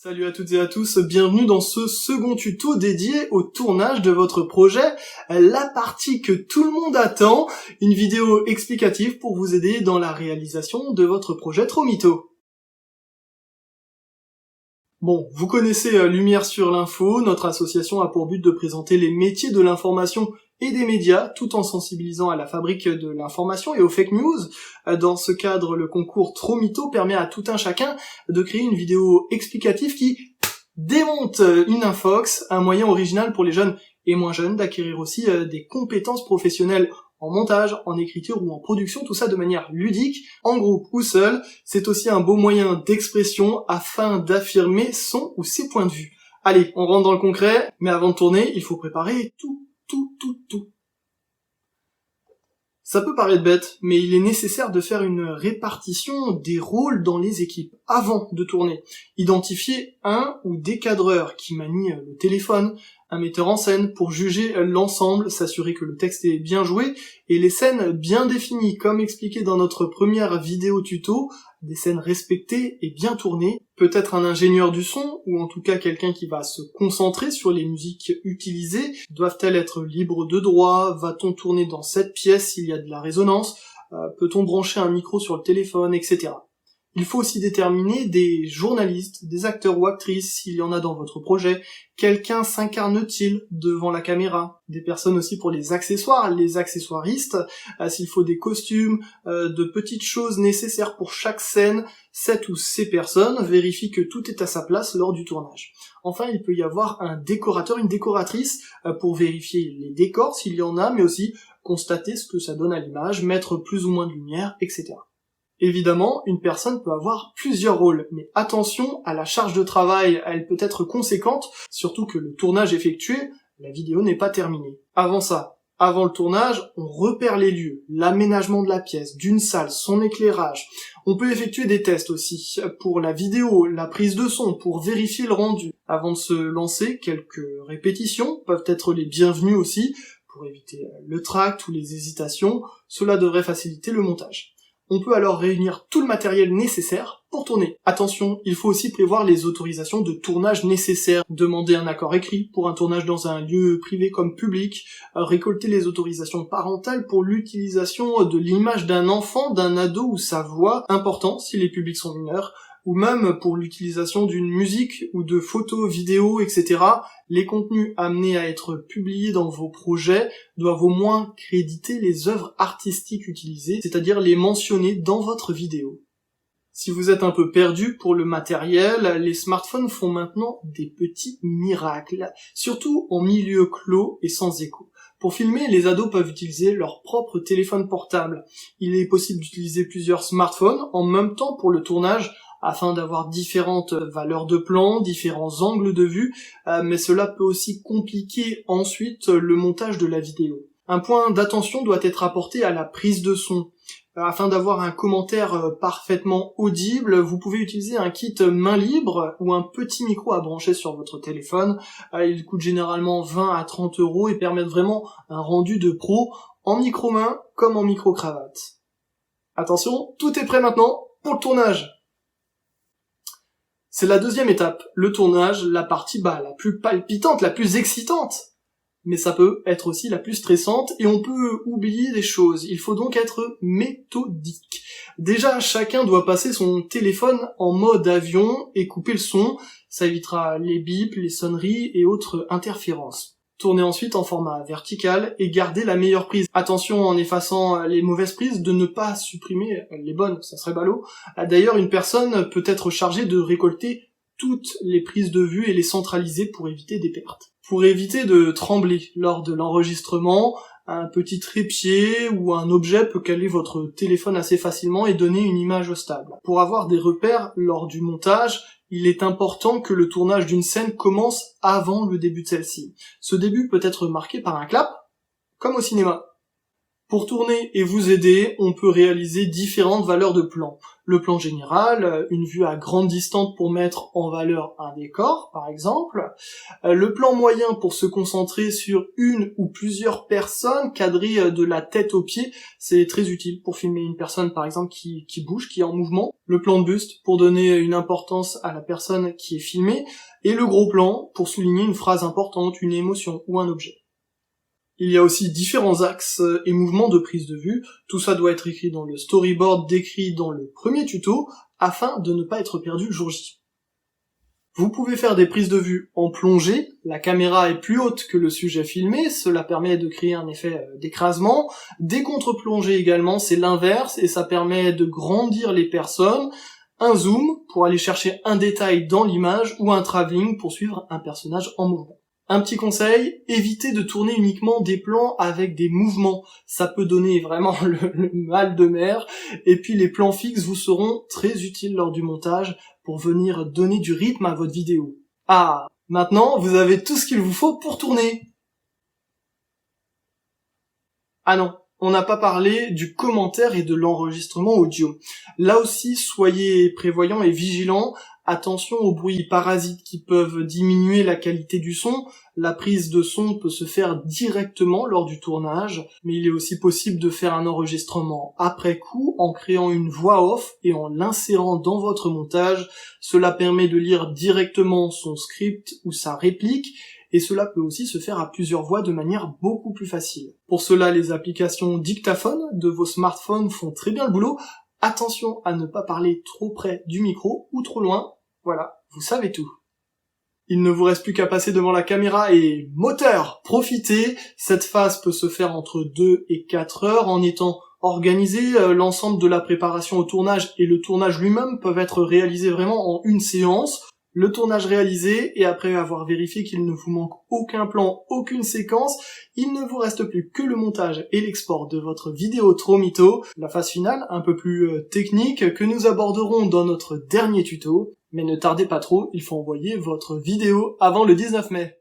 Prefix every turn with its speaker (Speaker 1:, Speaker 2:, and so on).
Speaker 1: Salut à toutes et à tous, bienvenue dans ce second tuto dédié au tournage de votre projet, la partie que tout le monde attend, une vidéo explicative pour vous aider dans la réalisation de votre projet Trop Mytho. Bon, vous connaissez Lumière sur l'info, notre association a pour but de présenter les métiers de l'information et des médias, tout en sensibilisant à la fabrique de l'information et aux fake news. Dans ce cadre, le concours Trop Mytho permet à tout un chacun de créer une vidéo explicative qui démonte une infox, un moyen original pour les jeunes et moins jeunes d'acquérir aussi des compétences professionnelles en montage, en écriture ou en production, tout ça de manière ludique, en groupe ou seul. C'est aussi un beau moyen d'expression afin d'affirmer son ou ses points de vue. Allez, on rentre dans le concret, mais avant de tourner, il faut préparer tout. Ça peut paraître bête, mais il est nécessaire de faire une répartition des rôles dans les équipes avant de tourner. Identifier un ou des cadreurs qui manient le téléphone, un metteur en scène pour juger l'ensemble, s'assurer que le texte est bien joué et les scènes bien définies, comme expliqué dans notre première vidéo tuto, des scènes respectées et bien tournées, peut-être un ingénieur du son, ou en tout cas quelqu'un qui va se concentrer sur les musiques utilisées. Doivent-elles être libres de droit? Va-t-on tourner dans cette pièce s'il y a de la résonance? Peut-on brancher un micro sur le téléphone, etc. Il faut aussi déterminer des journalistes, des acteurs ou actrices, s'il y en a dans votre projet. Quelqu'un s'incarne-t-il devant la caméra? Des personnes aussi pour les accessoires, les accessoiristes, s'il faut des costumes, de petites choses nécessaires pour chaque scène. Cette ou ces personnes vérifient que tout est à sa place lors du tournage. Enfin, il peut y avoir un décorateur, une décoratrice, pour vérifier les décors s'il y en a, mais aussi constater ce que ça donne à l'image, mettre plus ou moins de lumière, etc. Évidemment, une personne peut avoir plusieurs rôles, mais attention à la charge de travail, elle peut être conséquente, surtout que le tournage effectué, la vidéo n'est pas terminée. Avant le tournage, on repère les lieux, l'aménagement de la pièce, d'une salle, son éclairage. On peut effectuer des tests aussi, pour la vidéo, la prise de son, pour vérifier le rendu. Avant de se lancer, quelques répétitions peuvent être les bienvenues aussi, pour éviter le tract ou les hésitations, cela devrait faciliter le montage. On peut alors réunir tout le matériel nécessaire pour tourner. Attention, il faut aussi prévoir les autorisations de tournage nécessaires, demander un accord écrit pour un tournage dans un lieu privé comme public, récolter les autorisations parentales pour l'utilisation de l'image d'un enfant, d'un ado ou sa voix, important si les publics sont mineurs, ou même pour l'utilisation d'une musique ou de photos, vidéos, etc. Les contenus amenés à être publiés dans vos projets doivent au moins créditer les œuvres artistiques utilisées, c'est-à-dire les mentionner dans votre vidéo. Si vous êtes un peu perdu pour le matériel, les smartphones font maintenant des petits miracles, surtout en milieu clos et sans écho. Pour filmer, les ados peuvent utiliser leur propre téléphone portable. Il est possible d'utiliser plusieurs smartphones en même temps pour le tournage, afin d'avoir différentes valeurs de plan, différents angles de vue, mais cela peut aussi compliquer ensuite le montage de la vidéo. Un point d'attention doit être apporté à la prise de son. Afin d'avoir un commentaire parfaitement audible, vous pouvez utiliser un kit main libre ou un petit micro à brancher sur votre téléphone. Il coûte généralement 20 à 30 € et permet vraiment un rendu de pro en micro-main comme en micro-cravate. Attention, tout est prêt maintenant pour le tournage. C'est la deuxième étape, le tournage, la partie la plus palpitante, la plus excitante. Mais ça peut être aussi la plus stressante et on peut oublier des choses. Il faut donc être méthodique. Déjà, chacun doit passer son téléphone en mode avion et couper le son. Ça évitera les bips, les sonneries et autres interférences. Tournez ensuite en format vertical et gardez la meilleure prise. Attention en effaçant les mauvaises prises de ne pas supprimer les bonnes, ça serait ballot. D'ailleurs, une personne peut être chargée de récolter toutes les prises de vue et les centraliser pour éviter des pertes. Pour éviter de trembler lors de l'enregistrement, un petit trépied ou un objet peut caler votre téléphone assez facilement et donner une image stable. Pour avoir des repères lors du montage, il est important que le tournage d'une scène commence avant le début de celle-ci. Ce début peut être marqué par un clap, comme au cinéma. Pour tourner et vous aider, on peut réaliser différentes valeurs de plan. Le plan général, une vue à grande distance pour mettre en valeur un décor, par exemple. Le plan moyen pour se concentrer sur une ou plusieurs personnes, cadrées de la tête aux pieds, c'est très utile pour filmer une personne, par exemple, qui bouge, qui est en mouvement. Le plan de buste pour donner une importance à la personne qui est filmée. Et le gros plan pour souligner une phrase importante, une émotion ou un objet. Il y a aussi différents axes et mouvements de prise de vue. Tout ça doit être écrit dans le storyboard décrit dans le premier tuto, afin de ne pas être perdu le jour J. Vous pouvez faire des prises de vue en plongée, la caméra est plus haute que le sujet filmé, cela permet de créer un effet d'écrasement. Des contre-plongées également, c'est l'inverse, et ça permet de grandir les personnes. Un zoom, pour aller chercher un détail dans l'image, ou un travelling, pour suivre un personnage en mouvement. Un petit conseil, évitez de tourner uniquement des plans avec des mouvements, ça peut donner vraiment le mal de mer, et puis les plans fixes vous seront très utiles lors du montage pour venir donner du rythme à votre vidéo. Ah, maintenant vous avez tout ce qu'il vous faut pour tourner. Ah non, on n'a pas parlé du commentaire et de l'enregistrement audio. Là aussi, soyez prévoyants et vigilants. Attention aux bruits parasites qui peuvent diminuer la qualité du son. La prise de son peut se faire directement lors du tournage, mais il est aussi possible de faire un enregistrement après coup en créant une voix off et en l'insérant dans votre montage. Cela permet de lire directement son script ou sa réplique, et cela peut aussi se faire à plusieurs voix de manière beaucoup plus facile. Pour cela, les applications dictaphone de vos smartphones font très bien le boulot. Attention à ne pas parler trop près du micro ou trop loin. Voilà, vous savez tout. Il ne vous reste plus qu'à passer devant la caméra et moteur, profitez. Cette phase peut se faire entre 2 et 4 heures en étant organisé. L'ensemble de la préparation au tournage et le tournage lui-même peuvent être réalisés vraiment en une séance. Le tournage réalisé, et après avoir vérifié qu'il ne vous manque aucun plan, aucune séquence, il ne vous reste plus que le montage et l'export de votre vidéo trop mytho, la phase finale, un peu plus technique, que nous aborderons dans notre dernier tuto. Mais ne tardez pas trop, il faut envoyer votre vidéo avant le 19 mai.